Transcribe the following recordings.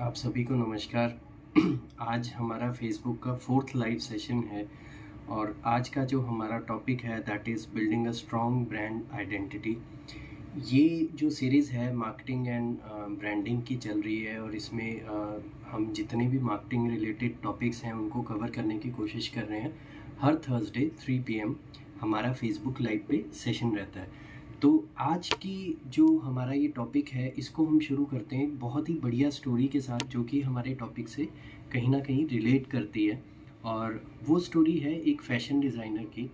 आप सभी को नमस्कार। आज हमारा फेसबुक का 4th लाइव सेशन है और आज का जो हमारा टॉपिक है that is building a strong brand identity. ये जो सीरीज़ है मार्केटिंग एंड ब्रांडिंग की चल रही है और इसमें हम जितने भी मार्केटिंग रिलेटेड टॉपिक्स हैं उनको कवर करने की कोशिश कर रहे हैं। हर थर्सडे 3 PM हमारा फेसबुक लाइव पे सेशन रहता है। तो आज की जो हमारा ये टॉपिक है इसको हम शुरू करते हैं एक बहुत ही बढ़िया स्टोरी के साथ जो कि हमारे टॉपिक से कहीं ना कहीं रिलेट करती है। और वो स्टोरी है एक फैशन डिज़ाइनर की।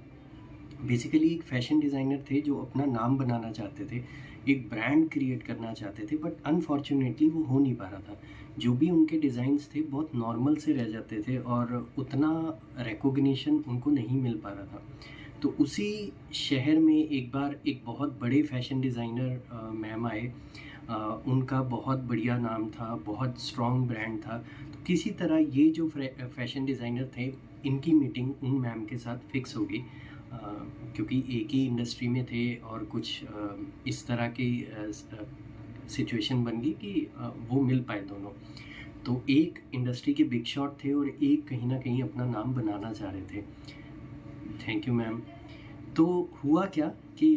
बेसिकली एक फैशन डिज़ाइनर थे जो अपना नाम बनाना चाहते थे, एक ब्रांड क्रिएट करना चाहते थे, बट अनफॉर्चुनेटली वो हो नहीं पा रहा था। जो भी उनके डिज़ाइंस थे बहुत नॉर्मल से रह जाते थे और उतना रिकॉग्निशन उनको नहीं मिल पा रहा था। तो उसी शहर में एक बार एक बहुत बड़े फैशन डिज़ाइनर मैम आए। उनका बहुत बढ़िया नाम था, बहुत स्ट्रॉन्ग ब्रांड था। तो किसी तरह ये जो फैशन डिज़ाइनर थे, इनकी मीटिंग उन मैम के साथ फिक्स हो गई। क्योंकि एक ही इंडस्ट्री में थे और कुछ इस तरह की सिचुएशन बन गई कि वो मिल पाए दोनों। तो एक इंडस्ट्री के बिग शॉट थे और एक कहीं ना कहीं अपना नाम बनाना चाह रहे थे। Thank you ma'am. तो हुआ क्या कि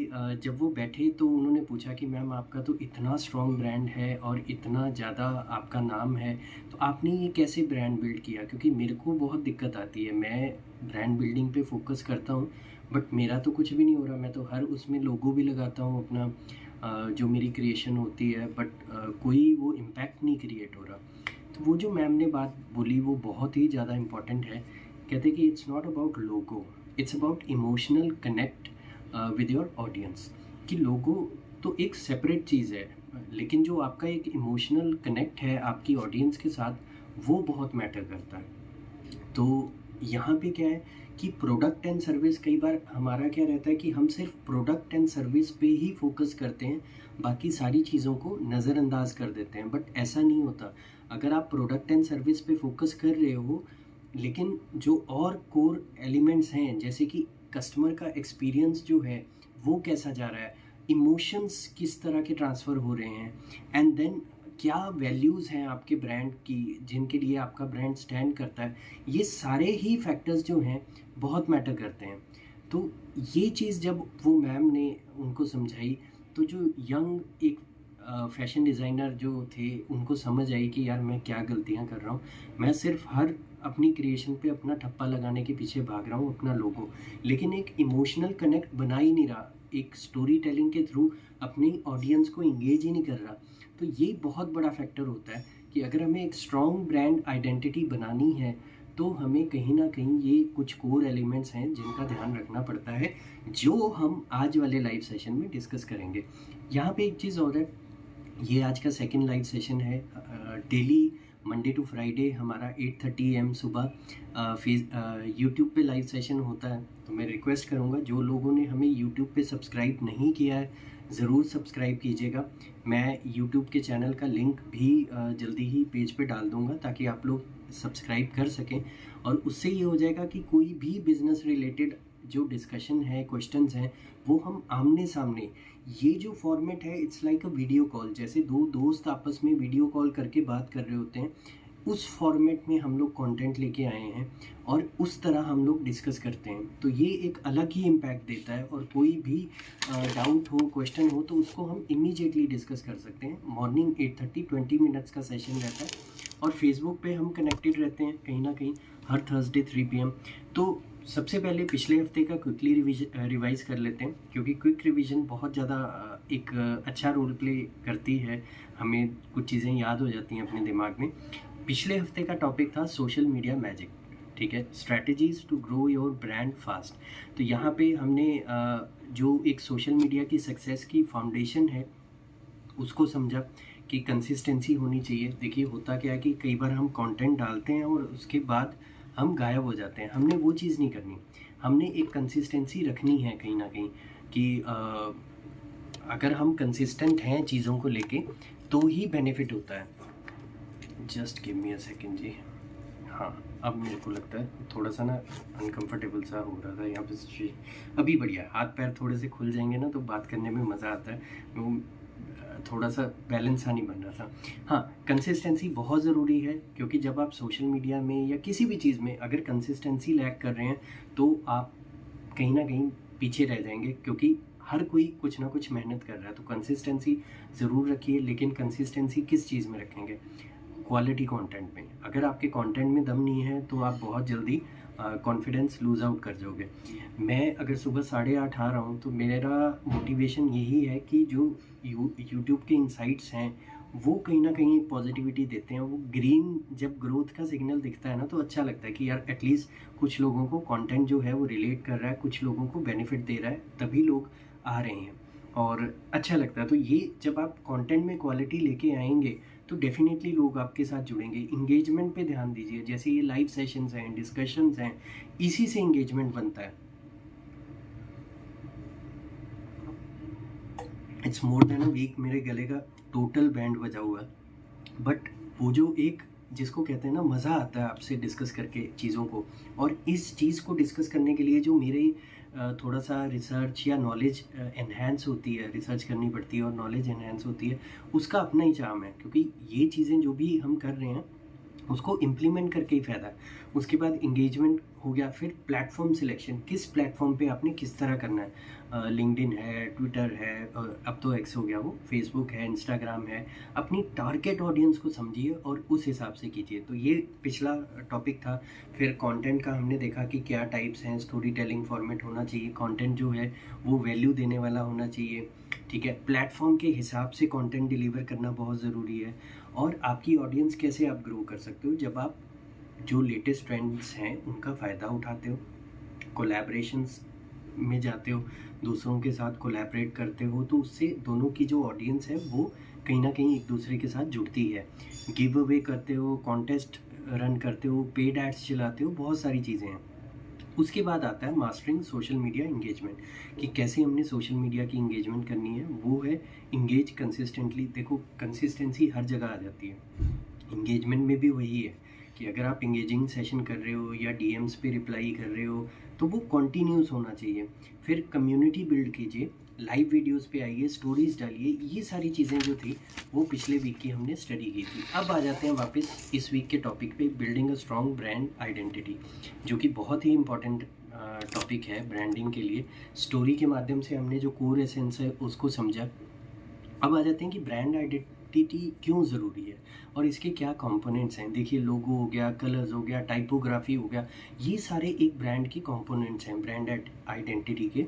जब वो बैठे तो उन्होंने पूछा कि मैम आपका तो इतना स्ट्रॉन्ग ब्रांड है और इतना ज़्यादा आपका नाम है, तो आपने ये कैसे ब्रांड बिल्ड किया? क्योंकि मेरे को बहुत दिक्कत आती है, मैं ब्रांड बिल्डिंग पे फोकस करता हूँ बट मेरा तो कुछ भी नहीं हो रहा। मैं तो हर उसमें लोगो भी लगाता हूँ अपना, जो मेरी क्रिएशन होती है, बट कोई वो इम्पैक्ट नहीं क्रिएट हो रहा। तो वो जो मैम ने बात बोली वो बहुत ही ज़्यादा इम्पोर्टेंट है। कहते कि it's not about logo, it's about emotional connect with your audience. कि लोगो तो एक सेपरेट चीज़ है, लेकिन जो आपका एक इमोशनल कनेक्ट है आपकी ऑडियंस के साथ वो बहुत मैटर करता है। तो यहाँ पे क्या है कि प्रोडक्ट एंड सर्विस, कई बार हमारा क्या रहता है कि हम सिर्फ प्रोडक्ट एंड सर्विस पे ही फोकस करते हैं, बाकी सारी चीज़ों को नज़रअंदाज कर देते हैं, बट ऐसा नहीं होता। अगर आप प्रोडक्ट एंड सर्विस पे फोकस कर रहे हो लेकिन जो और कोर एलिमेंट्स हैं जैसे कि कस्टमर का एक्सपीरियंस जो है वो कैसा जा रहा है, इमोशंस किस तरह के ट्रांसफ़र हो रहे हैं, एंड देन क्या वैल्यूज़ हैं आपके ब्रांड की जिनके लिए आपका ब्रांड स्टैंड करता है, ये सारे ही फैक्टर्स जो हैं बहुत मैटर करते हैं। तो ये चीज़ जब वो मैम ने उनको समझाई तो जो यंग एक फैशन डिज़ाइनर जो थे उनको समझ आई कि यार मैं क्या गलतियाँ कर रहा हूँ। मैं सिर्फ हर अपनी क्रिएशन पे अपना ठप्पा लगाने के पीछे भाग रहा हूँ, अपना लोगो, लेकिन एक इमोशनल कनेक्ट बना ही नहीं रहा, एक स्टोरी टेलिंग के थ्रू अपनी ऑडियंस को इंगेज ही नहीं कर रहा। तो ये बहुत बड़ा फैक्टर होता है कि अगर हमें एक स्ट्रॉन्ग ब्रांड आइडेंटिटी बनानी है तो हमें कहीं ना कहीं ये कुछ कोर एलिमेंट्स हैं जिनका ध्यान रखना पड़ता है, जो हम आज वाले लाइव सेशन में डिस्कस करेंगे। यहाँ पे एक चीज़ और है, ये आज का सेकंड लाइव सेशन है। डेली मंडे टू फ्राइडे हमारा 8:30 AM सुबह यूट्यूब पे लाइव सेशन होता है। तो मैं रिक्वेस्ट करूँगा जो लोगों ने हमें यूट्यूब पे सब्सक्राइब नहीं किया है ज़रूर सब्सक्राइब कीजिएगा। मैं यूट्यूब के चैनल का लिंक भी जल्दी ही पेज पे डाल दूँगा ताकि आप लोग सब्सक्राइब कर सकें, और उससे ये हो जाएगा कि कोई भी बिज़नेस रिलेटेड जो डिस्कशन है, क्वेश्चंस हैं, वो हम आमने सामने, ये जो फॉर्मेट है it's like a video call, जैसे दो दोस्त आपस में वीडियो कॉल करके बात कर रहे होते हैं, उस फॉर्मेट में हम लोग कंटेंट लेके आए हैं और उस तरह हम लोग डिस्कस करते हैं। तो ये एक अलग ही इम्पैक्ट देता है और कोई भी डाउट हो, क्वेश्चन हो तो उसको हम इमीडिएटली डिस्कस कर सकते हैं। मॉर्निंग 8:30 20 मिनट्स का सेशन रहता है और फेसबुक पे हम कनेक्टेड रहते हैं कहीं ना कहीं हर थर्सडे 3 PM। तो सबसे पहले पिछले हफ्ते का क्विकली रिवाइज कर लेते हैं, क्योंकि क्विक रिवीजन बहुत ज़्यादा एक अच्छा रोल प्ले करती है, हमें कुछ चीज़ें याद हो जाती हैं अपने दिमाग में। पिछले हफ्ते का टॉपिक था सोशल मीडिया मैजिक, ठीक है, strategies to grow your brand fast. तो यहाँ पे हमने जो एक सोशल मीडिया की सक्सेस की फाउंडेशन है उसको समझा कि कंसिस्टेंसी होनी चाहिए। देखिए होता क्या है कि कई बार हम कंटेंट डालते हैं और उसके बाद हम गायब हो जाते हैं, हमने वो चीज़ नहीं करनी। हमने एक कंसिस्टेंसी रखनी है कहीं ना कहीं कि अगर हम कंसिस्टेंट हैं चीज़ों को लेके तो ही बेनिफिट होता है। Just give me a second जी। हाँ, अब मेरे को लगता है थोड़ा सा ना अनकंफर्टेबल सा हो रहा था यहाँ पे। अभी बढ़िया, हाथ पैर थोड़े से खुल जाएंगे ना तो बात करने में मज़ा आता है। वो थोड़ा सा बैलेंस सा नहीं बन रहा था। हाँ, कंसिस्टेंसी बहुत ज़रूरी है, क्योंकि जब आप सोशल मीडिया में या किसी भी चीज़ में अगर कंसिस्टेंसी लैक कर रहे हैं तो आप कहीं ना कहीं पीछे रह जाएंगे, क्योंकि हर कोई कुछ ना कुछ मेहनत कर रहा है। तो कंसिस्टेंसी ज़रूर रखिए, लेकिन कंसिस्टेंसी किस चीज़ में रखेंगे? क्वालिटी कंटेंट में। अगर आपके कंटेंट में दम नहीं है तो आप बहुत जल्दी कॉन्फिडेंस लूज़ आउट कर जाओगे। मैं अगर सुबह 8:30 आ रहा हूँ तो मेरा मोटिवेशन यही है कि जो यूट्यूब के इंसाइट्स हैं वो कहीं ना कहीं पॉजिटिविटी देते हैं। वो ग्रीन जब ग्रोथ का सिग्नल दिखता है ना तो अच्छा लगता है कि यार एटलीस्ट कुछ लोगों को कंटेंट जो है वो रिलेट कर रहा है, कुछ लोगों को बेनिफिट दे रहा है, तभी लोग आ रहे हैं और अच्छा लगता है। तो ये जब आप कंटेंट में क्वालिटी लेके आएंगे तो डेफिनेटली लोग आपके साथ जुड़ेंगे। इंगेजमेंट पे ध्यान दीजिए, जैसे ये लाइव सेशंस हैं, डिस्कशंस हैं, इसी से इंगेजमेंट बनता है। It's more than a week मेरे गले का टोटल बैंड बजा हुआ है, बट वो जो एक जिसको कहते हैं ना मज़ा आता है आपसे डिस्कस करके चीज़ों को, और इस चीज़ को डिस्कस करने के लिए जो मेरे थोड़ा सा रिसर्च या नॉलेज एनहेंस होती है, रिसर्च करनी पड़ती है और नॉलेज एनहेंस होती है, उसका अपना ही चार्म है। क्योंकि ये चीज़ें जो भी हम कर रहे हैं उसको इम्प्लीमेंट करके ही फ़ायदा है। उसके बाद इंगेजमेंट हो गया, फिर प्लेटफॉर्म सिलेक्शन, किस प्लेटफॉर्म पे आपने किस तरह करना है। लिंक्डइन है, ट्विटर है, अब तो एक्स हो गया वो, फेसबुक है, इंस्टाग्राम है। अपनी टारगेट ऑडियंस को समझिए और उस हिसाब से कीजिए। तो ये पिछला टॉपिक था। फिर कंटेंट का हमने देखा कि क्या टाइप्स हैं। स्टोरी टेलिंग फॉर्मेट होना चाहिए, कंटेंट जो है वो वैल्यू देने वाला होना चाहिए, ठीक है। प्लेटफॉर्म के हिसाब से कंटेंट डिलीवर करना बहुत ज़रूरी है। और आपकी ऑडियंस कैसे आप ग्रो कर सकते हो? जब आप जो लेटेस्ट ट्रेंड्स हैं उनका फ़ायदा उठाते हो, कोलैबोरेशंस में जाते हो, दूसरों के साथ कोलैबोरेट करते हो, तो उससे दोनों की जो ऑडियंस है वो कहीं ना कहीं एक दूसरे के साथ जुड़ती है। गिव अवे करते हो, कॉन्टेस्ट रन करते हो, पेड एड्स चलाते हो, बहुत सारी चीज़ें हैं। उसके बाद आता है मास्टरिंग सोशल मीडिया इंगेजमेंट, कि कैसे हमने सोशल मीडिया की इंगेजमेंट करनी है। वो है इंगेज कंसिस्टेंटली। देखो, कंसिस्टेंसी हर जगह आ जाती है, इंगेजमेंट में भी वही है कि अगर आप इंगेजिंग सेशन कर रहे हो या डीएम्स पे रिप्लाई कर रहे हो तो वो कॉन्टीन्यूस होना चाहिए। फिर कम्युनिटी बिल्ड कीजिए, लाइव वीडियोस पे आइए, स्टोरीज डालिए। ये सारी चीज़ें जो थी वो पिछले वीक की हमने स्टडी की थी। अब आ जाते हैं वापस इस वीक के टॉपिक पे, building a strong brand identity, जो कि बहुत ही इंपॉर्टेंट टॉपिक है ब्रांडिंग के लिए। स्टोरी के माध्यम से हमने जो कोर एसेंस है उसको समझा। अब आ जाते हैं कि ब्रांड आइडेंटिटी क्यों ज़रूरी है और इसके क्या कंपोनेंट्स हैं। देखिए, लोगो हो गया, कलर्स हो गया, टाइपोग्राफी हो गया, ये सारे एक ब्रांड के कंपोनेंट्स हैं ब्रांड आइडेंटिटी के।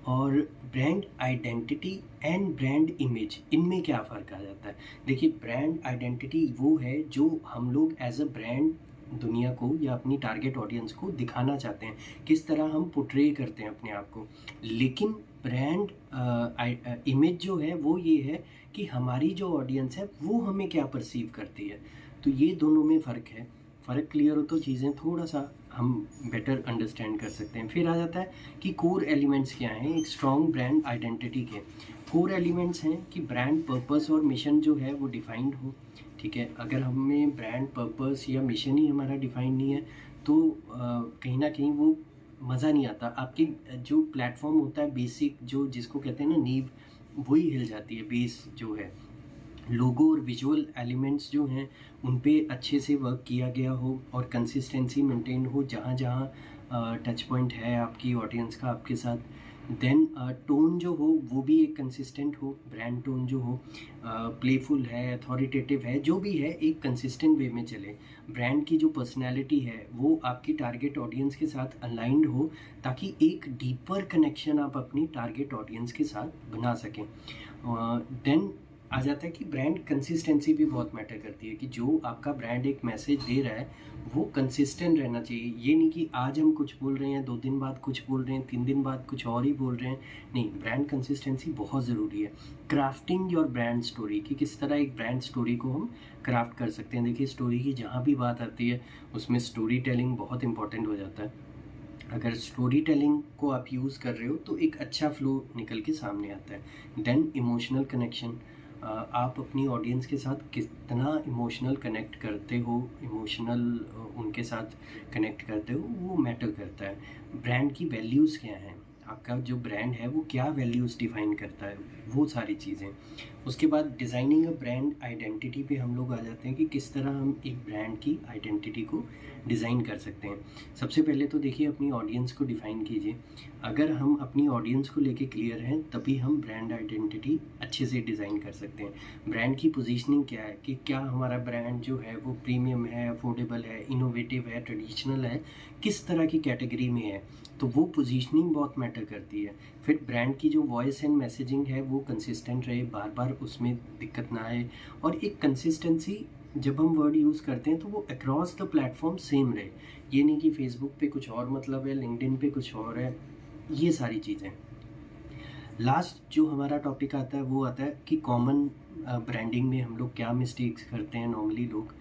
और brand identity and brand image, इनमें क्या फ़र्क आ जाता है? देखिए, ब्रांड आइडेंटिटी वो है जो हम लोग एज अ ब्रांड दुनिया को या अपनी टारगेट ऑडियंस को दिखाना चाहते हैं, किस तरह हम पोर्ट्रे करते हैं अपने आप को। लेकिन ब्रांड इमेज जो है वो ये है कि हमारी जो ऑडियंस है वो हमें क्या परसीव करती है। तो ये दोनों में फ़र्क है। फ़र्क क्लियर हो तो चीज़ें थोड़ा सा हम बेटर अंडरस्टैंड कर सकते हैं। फिर आ जाता है कि कोर एलिमेंट्स क्या हैं एक स्ट्रॉन्ग ब्रांड आइडेंटिटी के। कोर एलिमेंट्स हैं कि ब्रांड पर्पस और मिशन जो है वो डिफाइंड हो, ठीक है। अगर हमें ब्रांड पर्पस या मिशन ही हमारा डिफाइन नहीं है तो कहीं ना कहीं वो मज़ा नहीं आता। आपकी जो प्लेटफॉर्म होता है बेसिक, जो जिसको कहते हैं ना नींव, वही हिल जाती है। बेस जो है, लोगो और विजुअल एलिमेंट्स जो हैं उन पे अच्छे से वर्क किया गया हो और कंसिस्टेंसी मेंटेन हो जहाँ जहाँ टच पॉइंट है आपकी ऑडियंस का आपके साथ। देन टोन जो हो वो भी एक कंसिस्टेंट हो, ब्रांड टोन जो हो प्लेफुल है, अथॉरिटेटिव है, जो भी है एक कंसिस्टेंट वे में चले। ब्रांड की जो पर्सनैलिटी है वो आपकी टारगेट ऑडियंस के साथ अलाइंड हो, ताकि एक डीपर कनेक्शन आप अपनी टारगेट ऑडियंस के साथ बना सकें। देन आ जाता है कि ब्रांड कंसिस्टेंसी भी बहुत मैटर करती है, कि जो आपका ब्रांड एक मैसेज दे रहा है वो कंसिस्टेंट रहना चाहिए। ये नहीं कि आज हम कुछ बोल रहे हैं, 2 दिन बाद कुछ बोल रहे हैं, 3 दिन बाद कुछ और ही बोल रहे हैं। नहीं, ब्रांड कंसिस्टेंसी बहुत ज़रूरी है। क्राफ्टिंग योर ब्रांड स्टोरी, कि किस तरह एक ब्रांड स्टोरी को हम क्राफ्ट कर सकते हैं। देखिए, स्टोरी की जहाँ भी बात आती है उसमें स्टोरी टेलिंग बहुत इंपॉर्टेंट हो जाता है। अगर स्टोरी टेलिंग को आप यूज़ कर रहे हो तो एक अच्छा फ्लो निकल के सामने आता है। देन इमोशनल कनेक्शन, आप अपनी ऑडियंस के साथ कितना इमोशनल कनेक्ट करते हो, इमोशनल उनके साथ कनेक्ट करते हो, वो मैटर करता है। ब्रांड की वैल्यूज़ क्या हैं, आपका जो ब्रांड है वो क्या वैल्यूज़ डिफाइन करता है, वो सारी चीज़ें। उसके बाद डिज़ाइनिंग अ ब्रांड आइडेंटिटी पे हम लोग आ जाते हैं कि किस तरह हम एक ब्रांड की आइडेंटिटी को डिज़ाइन कर सकते हैं। सबसे पहले तो देखिए अपनी ऑडियंस को डिफ़ाइन कीजिए। अगर हम अपनी ऑडियंस को लेके क्लियर हैं तभी हम ब्रांड आइडेंटिटी अच्छे से डिज़ाइन कर सकते हैं। ब्रांड की पोजीशनिंग क्या है कि क्या हमारा ब्रांड जो है वो प्रीमियम है, अफोर्डेबल है, इनोवेटिव है, ट्रेडिशनल है, किस तरह की कैटेगरी में है, तो वो पोजीशनिंग बहुत मैटर करती है। फिर ब्रांड की जो वॉइस एंड मैसेजिंग है वो कंसिस्टेंट रहे, बार बार उसमें दिक्कत ना आए, और एक कंसिस्टेंसी जब हम वर्ड यूज़ करते हैं तो वो अक्रॉस द प्लेटफॉर्म सेम रहे। ये नहीं कि फेसबुक पे कुछ और मतलब है, लिंक्डइन पे कुछ और है, ये सारी चीज़ें। लास्ट जो हमारा टॉपिक आता है वो आता है कि कॉमन ब्रांडिंग में हम लोग क्या मिस्टेक्स करते हैं नॉर्मली लोग,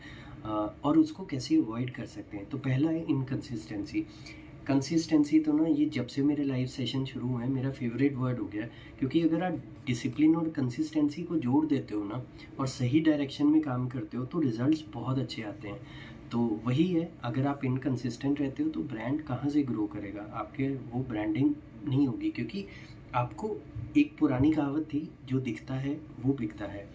और उसको कैसे अवॉइड कर सकते हैं। तो पहला है इनकंसिस्टेंसी। कंसिस्टेंसी तो ना ये जब से मेरे लाइव सेशन शुरू हुए हैं मेरा फेवरेट वर्ड हो गया, क्योंकि अगर आप डिसिप्लिन और कंसिस्टेंसी को जोड़ देते हो ना और सही डायरेक्शन में काम करते हो तो रिजल्ट्स बहुत अच्छे आते हैं। तो वही है, अगर आप इनकंसिस्टेंट रहते हो तो ब्रांड कहाँ से ग्रो करेगा, आपके वो ब्रांडिंग नहीं होगी। क्योंकि आपको एक पुरानी कहावत थी, जो दिखता है वो बिकता है।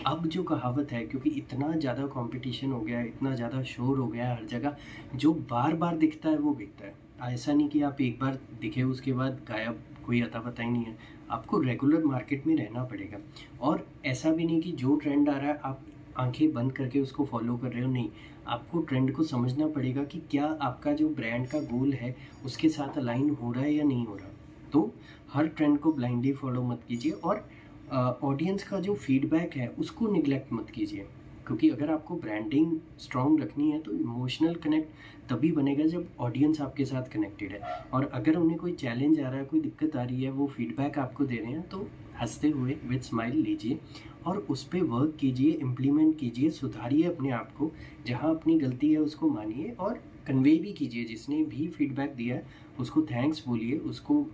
अब जो कहावत है, क्योंकि इतना ज़्यादा कंपटीशन हो गया है, इतना ज़्यादा शोर हो गया है हर जगह, जो बार बार दिखता है वो बिकता है। ऐसा नहीं कि आप एक बार दिखे उसके बाद गायब, कोई अता पता ही नहीं है। आपको रेगुलर मार्केट में रहना पड़ेगा। और ऐसा भी नहीं कि जो ट्रेंड आ रहा है आप आंखें बंद करके उसको फॉलो कर रहे हो, नहीं। आपको ट्रेंड को समझना पड़ेगा कि क्या आपका जो ब्रांड का गोल है उसके साथ अलाइन हो रहा है या नहीं हो रहा। तो हर ट्रेंड को ब्लाइंडली फॉलो मत कीजिए, और ऑडियंस का जो फीडबैक है उसको निगलेक्ट मत कीजिए। क्योंकि अगर आपको ब्रांडिंग स्ट्रॉन्ग रखनी है तो इमोशनल कनेक्ट तभी बनेगा जब ऑडियंस आपके साथ कनेक्टेड है। और अगर उन्हें कोई चैलेंज आ रहा है, कोई दिक्कत आ रही है, वो फीडबैक आपको दे रहे हैं, तो हंसते हुए विद स्माइल लीजिए और उस पर वर्क कीजिए, इम्प्लीमेंट कीजिए, सुधारिए अपने आप को। जहाँ अपनी गलती है उसको मानिए और कन्वे भी कीजिए। जिसने भी फीडबैक दिया है उसको थैंक्स बोलिए, उसको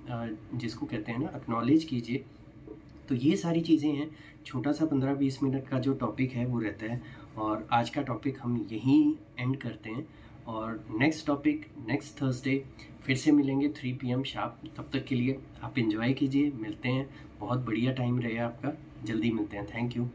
जिसको कहते हैं ना एक्नॉलेज कीजिए। तो ये सारी चीज़ें हैं। छोटा सा 15-20 मिनट का जो टॉपिक है वो रहता है, और आज का टॉपिक हम यहीं एंड करते हैं। और नेक्स्ट टॉपिक नेक्स्ट थर्सडे फिर से मिलेंगे 3 PM शार्प। तब तक के लिए आप एंजॉय कीजिए, मिलते हैं। बहुत बढ़िया टाइम रहे आपका, जल्दी मिलते हैं। Thank you.